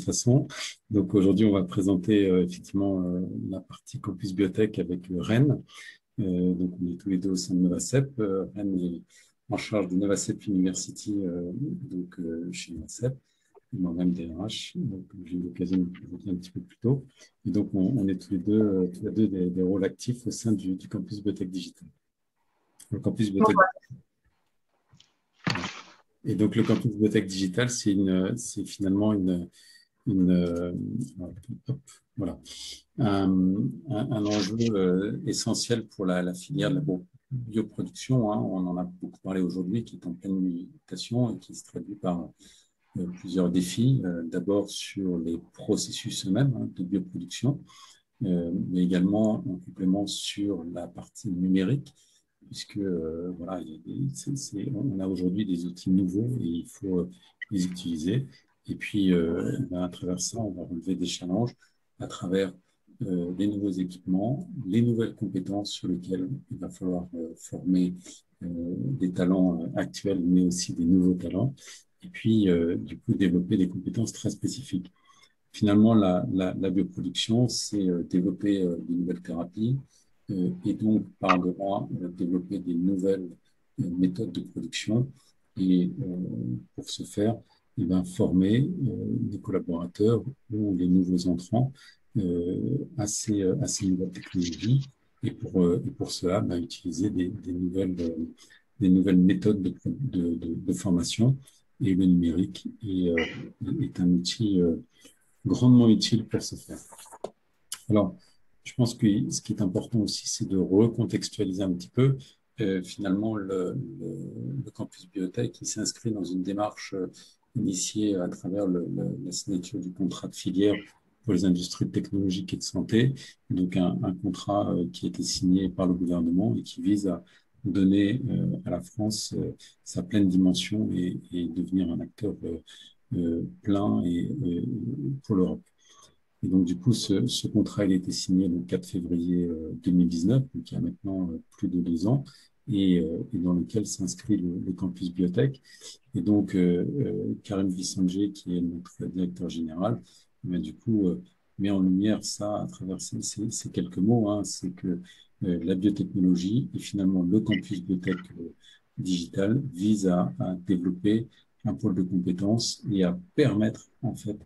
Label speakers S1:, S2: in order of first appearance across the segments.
S1: façon. Donc aujourd'hui, on va présenter effectivement la partie Campus Biotech avec Rennes. Donc on est tous les deux au sein de Novacep. Rennes est en charge de Novacep University chez Novacep, moi-même DRH. Donc j'ai eu l'occasion de vous présenter un petit peu plus tôt. Et donc on est tous les deux des rôles actifs au sein du Campus Biotech Digital. Le Campus Biotech Et donc, le campus bibliothèque digitale, c'est finalement voilà, un enjeu essentiel pour la filière de la bioproduction. Hein. On en a beaucoup parlé aujourd'hui, qui est en pleine mutation et qui se traduit par plusieurs défis. D'abord sur les processus eux-mêmes de bioproduction, mais également en complément sur la partie numérique, puisque voilà, on a aujourd'hui des outils nouveaux et il faut les utiliser. Et puis, à travers ça, on va relever des challenges à travers les nouveaux équipements, les nouvelles compétences sur lesquelles il va falloir former des talents actuels, mais aussi des nouveaux talents. Et puis, du coup, développer des compétences très spécifiques. Finalement, la bioproduction, c'est développer de nouvelles thérapies et donc, par droit, développer des nouvelles méthodes de production. Et pour ce faire, il va former des collaborateurs ou les nouveaux entrants à ces nouvelles technologies. Et pour cela, utiliser des nouvelles méthodes de formation. Et le numérique est un outil grandement utile pour ce faire. Alors, je pense que ce qui est important aussi, c'est de recontextualiser un petit peu. Finalement, le campus biotech, il s'inscrit dans une démarche initiée à travers la signature du contrat de filière pour les industries technologiques et de santé. Donc, un contrat qui a été signé par le gouvernement et qui vise à donner à la France sa pleine dimension et devenir un acteur plein pour l'Europe. Et donc, du coup, ce contrat, il a été signé le 4 février 2019, donc il y a maintenant plus de 2 ans, et dans lequel s'inscrit le campus biotech. Et donc, Karim Vissanger, qui est notre directeur général, du coup, met en lumière ça à travers ces quelques mots, hein, c'est que la biotechnologie et finalement le campus biotech digital vise à développer un pôle de compétences et à permettre, en fait,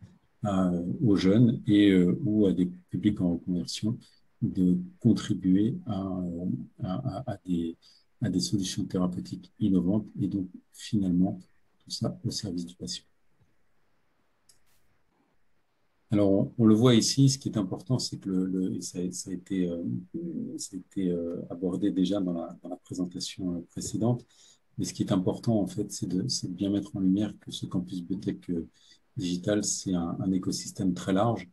S1: aux jeunes et ou à des publics en reconversion de contribuer à des solutions thérapeutiques innovantes et donc finalement tout ça au service du patient. Alors on le voit ici, ce qui est important, c'est que ça a été abordé déjà dans la présentation précédente, mais ce qui est important en fait, c'est de bien mettre en lumière que ce campus biotech digital, c'est un écosystème très large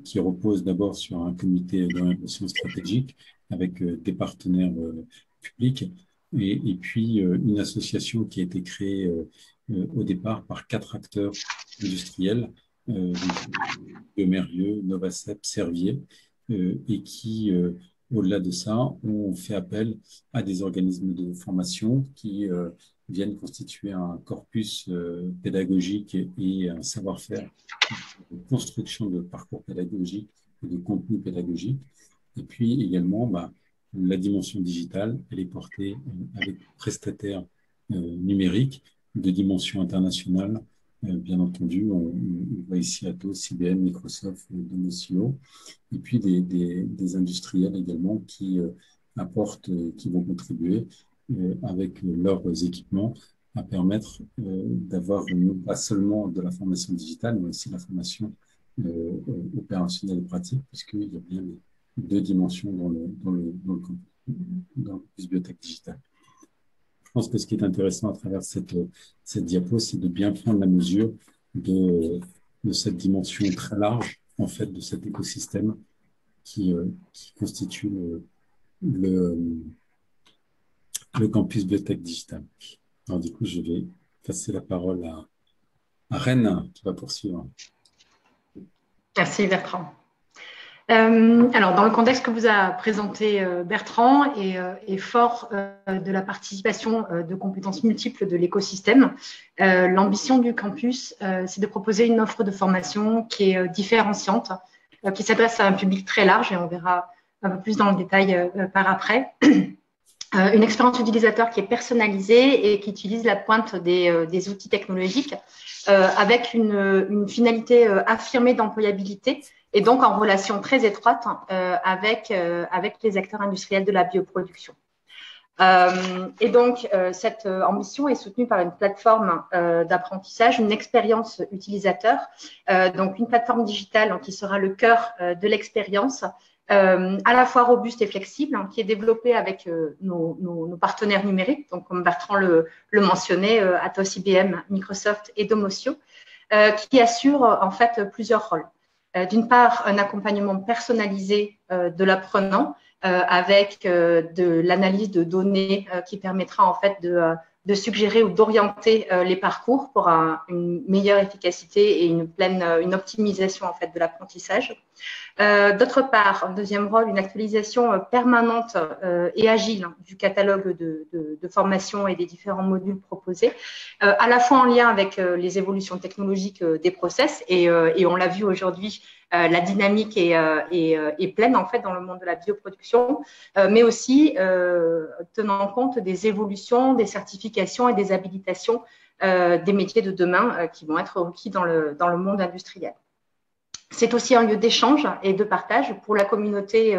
S1: qui repose d'abord sur un comité d'orientation stratégique avec des partenaires publics et puis une association qui a été créée au départ par 4 acteurs industriels, Mérieux, Novacep, Servier, et qui, au-delà de ça, ont fait appel à des organismes de formation qui viennent constituer un corpus pédagogique et un savoir-faire de construction de parcours pédagogiques et de contenu pédagogique. Et puis également, la dimension digitale, elle est portée avec prestataires numériques de dimension internationale. Bien entendu, on voit ici Atos, IBM, Microsoft, Domosio, et puis des industriels également qui apportent, qui vont contribuer avec leurs équipements à permettre d'avoir non pas seulement de la formation digitale, mais aussi la formation opérationnelle et pratique, puisqu'il y a bien les 2 dimensions dans le campus biotech digital. Je pense que ce qui est intéressant à travers cette diapo, c'est de bien prendre la mesure de cette dimension très large, en fait, de cet écosystème qui constitue le campus biotech digital. Alors, du coup, je vais passer la parole à Rennes, qui va poursuivre.
S2: Merci Bertrand. Alors, dans le contexte que vous a présenté Bertrand et fort de la participation de compétences multiples de l'écosystème, l'ambition du campus, c'est de proposer une offre de formation qui est différenciante, qui s'adresse à un public très large, et on verra un peu plus dans le détail par après. Une expérience utilisateur qui est personnalisée et qui utilise la pointe des outils technologiques avec une finalité affirmée d'employabilité et donc en relation très étroite avec les acteurs industriels de la bioproduction. Et donc, cette ambition est soutenue par une plateforme d'apprentissage, une expérience utilisateur, donc une plateforme digitale qui sera le cœur de l'expérience, à la fois robuste et flexible, qui est développée avec nos partenaires numériques, donc comme Bertrand le mentionnait, Atos, IBM, Microsoft et Domosio, qui assurent en fait plusieurs rôles. D'une part, un accompagnement personnalisé de l'apprenant, avec de l'analyse de données qui permettra en fait de suggérer ou d'orienter les parcours pour une meilleure efficacité et une optimisation en fait de l'apprentissage. D'autre part, en deuxième rôle, une actualisation permanente et agile du catalogue de formation et des différents modules proposés, à la fois en lien avec les évolutions technologiques des process et on l'a vu aujourd'hui, la dynamique est pleine en fait dans le monde de la bioproduction, mais aussi tenant compte des évolutions, des certifications et des habilitations des métiers de demain qui vont être requis dans le monde industriel. C'est aussi un lieu d'échange et de partage pour la communauté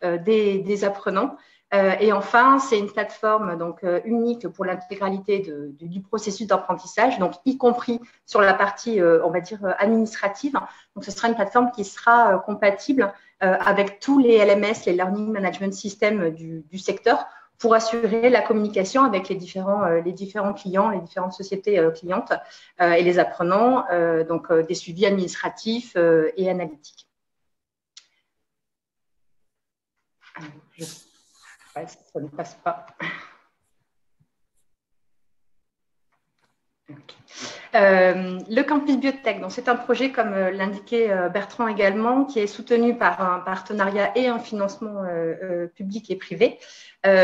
S2: des apprenants. Et enfin, c'est une plateforme donc unique pour l'intégralité du processus d'apprentissage, donc y compris sur la partie, on va dire, administrative. Donc, ce sera une plateforme qui sera compatible avec tous les LMS, les Learning Management Systems du secteur, pour assurer la communication avec les différents clients, les différentes sociétés clientes et les apprenants, donc des suivis administratifs et analytiques. Ça ne passe pas. Le campus biotech, c'est un projet, comme l'indiquait Bertrand également, qui est soutenu par un partenariat et un financement public et privé,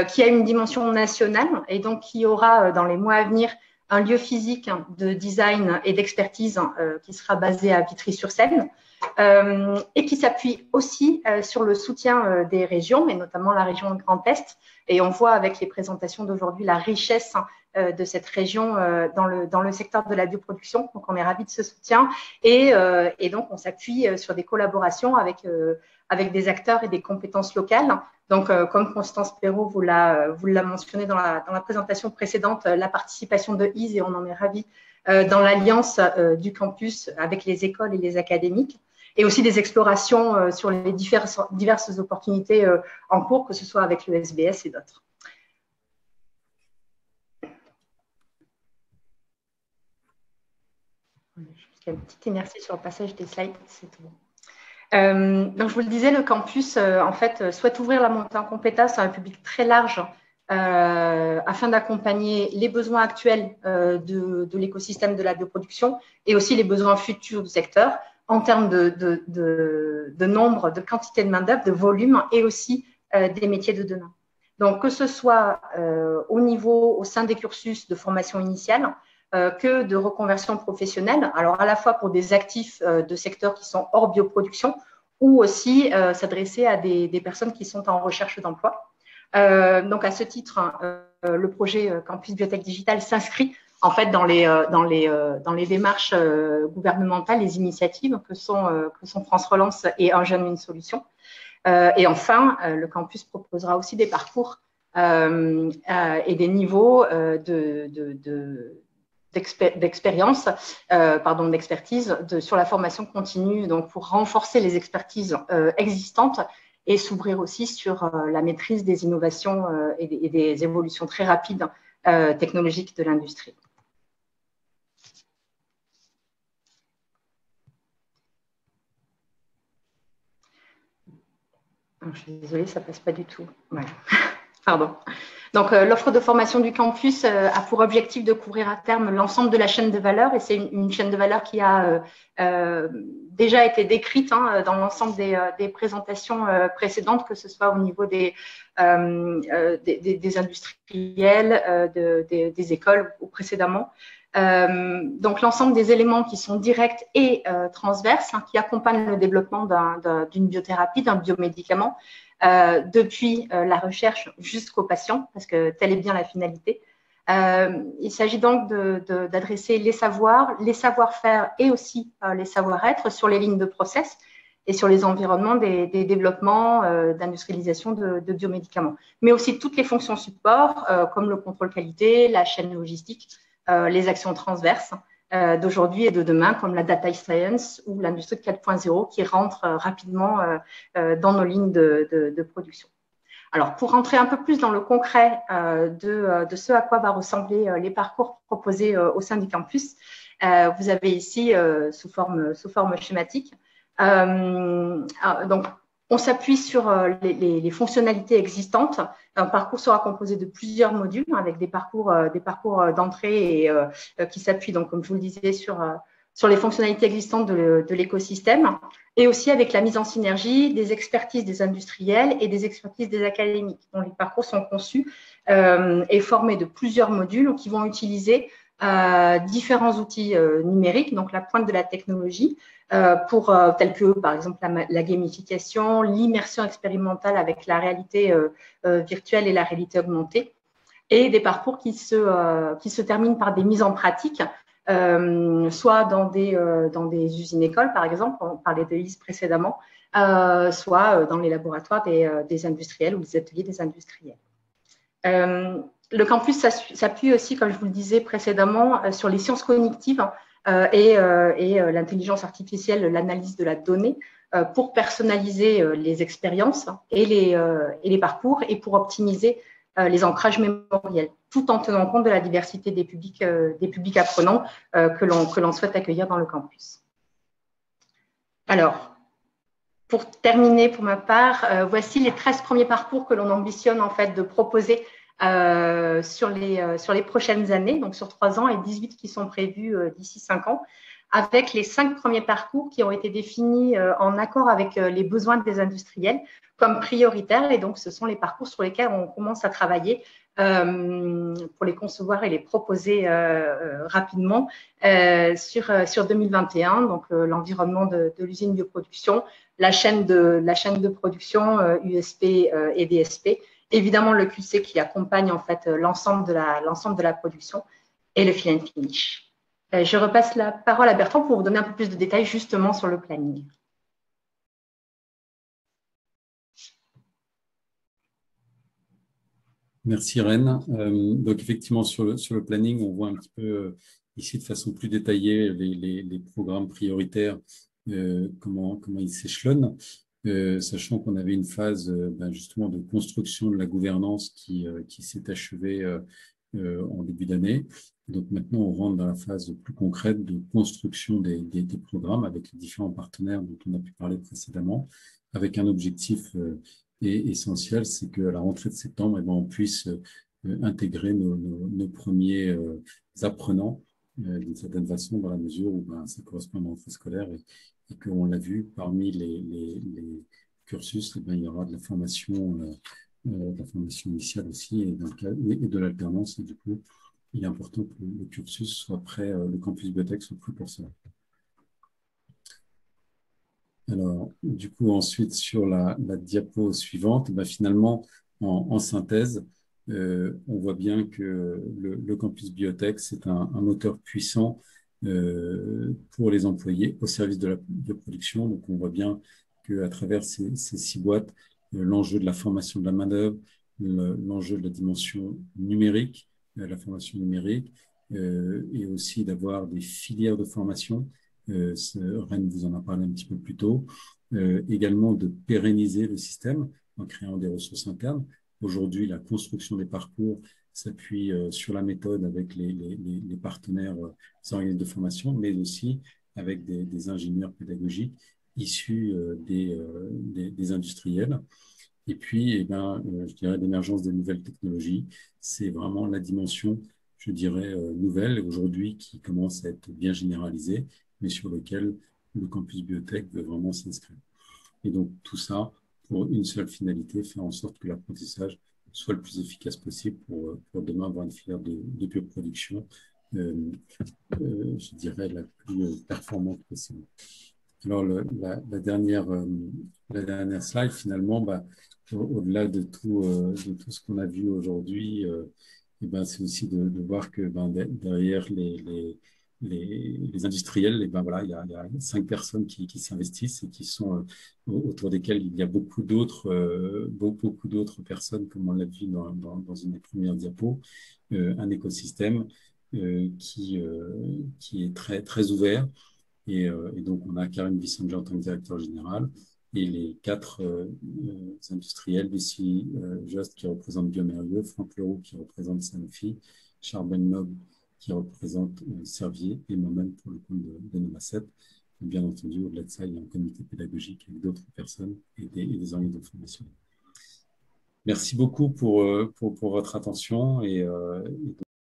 S2: qui a une dimension nationale et donc qui aura dans les mois à venir un lieu physique de design et d'expertise qui sera basé à Vitry-sur-Seine et qui s'appuie aussi sur le soutien des régions et notamment la région Grand Est. Et on voit avec les présentations d'aujourd'hui la richesse de cette région dans le secteur de la bioproduction. Donc, on est ravis de ce soutien et donc, on s'appuie sur des collaborations avec des acteurs et des compétences locales. Donc, comme Constance Perrault vous l'a mentionné dans la présentation précédente, la participation de ISE, et on en est ravis, dans l'alliance du campus avec les écoles et les académiques, et aussi des explorations sur les diverses opportunités en cours, que ce soit avec le SBS et d'autres. Il y a une petite inertie sur le passage des slides, c'est tout bon. Donc, je vous le disais, le campus, en fait, souhaite ouvrir la montée en compétences à un public très large afin d'accompagner les besoins actuels de l'écosystème de la bioproduction et aussi les besoins futurs du secteur en termes de nombre, de quantité de main-d'œuvre, de volume et aussi des métiers de demain. Donc, que ce soit au sein des cursus de formation initiale, que de reconversion professionnelle, alors à la fois pour des actifs de secteurs qui sont hors bioproduction ou aussi s'adresser à des personnes qui sont en recherche d'emploi. Donc, à ce titre, le projet Campus Biotech Digital s'inscrit en fait dans les démarches gouvernementales, les initiatives que sont France Relance et Un jeune, une solution. Et enfin, le campus proposera aussi des parcours et des niveaux d'expérience, d'expertise sur la formation continue, donc pour renforcer les expertises existantes et s'ouvrir aussi sur la maîtrise des innovations et des évolutions très rapides technologiques de l'industrie. Je suis désolée, ça ne passe pas du tout. Ouais. Pardon. Donc, l'offre de formation du campus a pour objectif de couvrir à terme l'ensemble de la chaîne de valeur, et c'est une chaîne de valeur qui a déjà été décrite dans l'ensemble des présentations précédentes, que ce soit au niveau des industriels, des écoles ou précédemment. Donc, l'ensemble des éléments qui sont directs et transverses, qui accompagnent le développement d'une biothérapie, d'un biomédicament, depuis la recherche jusqu'au patient, parce que telle est bien la finalité. Il s'agit donc d'adresser les savoirs, les savoir-faire et aussi les savoir-être sur les lignes de process et sur les environnements des développements d'industrialisation de biomédicaments, mais aussi toutes les fonctions support, comme le contrôle qualité, la chaîne logistique, les actions transverses d'aujourd'hui et de demain, comme la data science ou l'industrie 4.0 qui rentrent rapidement dans nos lignes de production. Alors, pour rentrer un peu plus dans le concret de ce à quoi va ressembler les parcours proposés au sein du campus, vous avez ici, sous forme schématique, donc, on s'appuie sur les fonctionnalités existantes. Un parcours sera composé de plusieurs modules avec des parcours d'entrée et qui s'appuient, donc, comme je vous le disais, sur les fonctionnalités existantes de l'écosystème, et aussi avec la mise en synergie des expertises des industriels et des expertises des académiques, dont les parcours sont conçus et formés de plusieurs modules qui vont utiliser différents outils numériques, donc la pointe de la technologie, tels que, par exemple, la gamification, l'immersion expérimentale avec la réalité virtuelle et la réalité augmentée, et des parcours qui se terminent par des mises en pratique, soit dans des usines-écoles, par exemple, on parlait de IS précédemment, soit dans les laboratoires des industriels ou les ateliers des industriels. Le campus s'appuie aussi, comme je vous le disais précédemment, sur les sciences cognitives et l'intelligence artificielle, l'analyse de la donnée, pour personnaliser les expériences et les parcours, et pour optimiser les ancrages mémoriels, tout en tenant compte de la diversité des publics apprenants que l'on souhaite accueillir dans le campus. Alors, pour terminer pour ma part, voici les 13 premiers parcours que l'on ambitionne en fait de proposer sur les prochaines années, donc sur 3 ans, et 18 qui sont prévus d'ici 5 ans, avec les 5 premiers parcours qui ont été définis en accord avec les besoins des industriels comme prioritaires. Et donc, ce sont les parcours sur lesquels on commence à travailler pour les concevoir et les proposer rapidement sur 2021. Donc, l'environnement de l'usine bioproduction, la chaîne de production USP et DSP, évidemment le QC qui accompagne en fait l'ensemble de la production, et le fill and finish. Je repasse la parole à Bertrand pour vous donner un peu plus de détails justement sur le planning.
S1: Merci Rennes. Donc effectivement sur le planning, on voit un petit peu ici de façon plus détaillée les programmes prioritaires, comment ils s'échelonnent, sachant qu'on avait une phase justement de construction de la gouvernance qui s'est achevée en début d'année. Donc maintenant, on rentre dans la phase plus concrète de construction des programmes avec les différents partenaires dont on a pu parler précédemment, avec un objectif essentiel, c'est qu'à la rentrée de septembre, on puisse intégrer nos premiers apprenants d'une certaine façon, dans la mesure où ça correspond à la rentrée scolaire, et qu'on l'a vu, parmi les cursus, il y aura de la formation initiale aussi, et de l'alternance. Et du coup, il est important que le cursus soit prêt, le campus biotech soit prêt pour ça. Alors, du coup, ensuite, sur la diapo suivante, finalement, en synthèse, on voit bien que le campus biotech, c'est un moteur puissant pour les employés au service de la bioproduction. Donc, on voit bien qu'à travers ces 6 boîtes, l'enjeu de la formation de la main-d'œuvre, l'enjeu de la dimension numérique, la formation numérique, et aussi d'avoir des filières de formation. Rennes vous en a parlé un petit peu plus tôt. Également de pérenniser le système en créant des ressources internes. Aujourd'hui, la construction des parcours s'appuie sur la méthode avec les partenaires, les organismes de formation, mais aussi avec des ingénieurs pédagogiques issus des industriels. Et puis, eh ben, je dirais l'émergence de nouvelles technologies. C'est vraiment la dimension, je dirais, nouvelle aujourd'hui qui commence à être bien généralisée, mais sur lequel le campus biotech veut vraiment s'inscrire. Et donc, tout ça pour une seule finalité, faire en sorte que l'apprentissage soit le plus efficace possible pour demain avoir une filière de bioproduction, euh, je dirais, la plus performante possible. Alors, la dernière slide, finalement, bah, au-delà de tout ce qu'on a vu aujourd'hui, et ben, c'est aussi de voir que ben, derrière les industriels, et ben, voilà, il y a 5 personnes qui s'investissent et qui sont autour desquelles il y a beaucoup d'autres personnes, comme on l'a vu dans une des premières diapos, un écosystème qui est très ouvert et donc, on a Karim Bissanger en tant que directeur général et les 4 industriels ici, Just qui représente bioMérieux, Franck Leroux qui représente Sanofi, Charles Bennob qui représente Servier et moi-même pour le compte de Novaset. Bien entendu, au-delà de ça, il y a un comité pédagogique avec d'autres personnes et des organismes de formation. Merci beaucoup pour votre attention et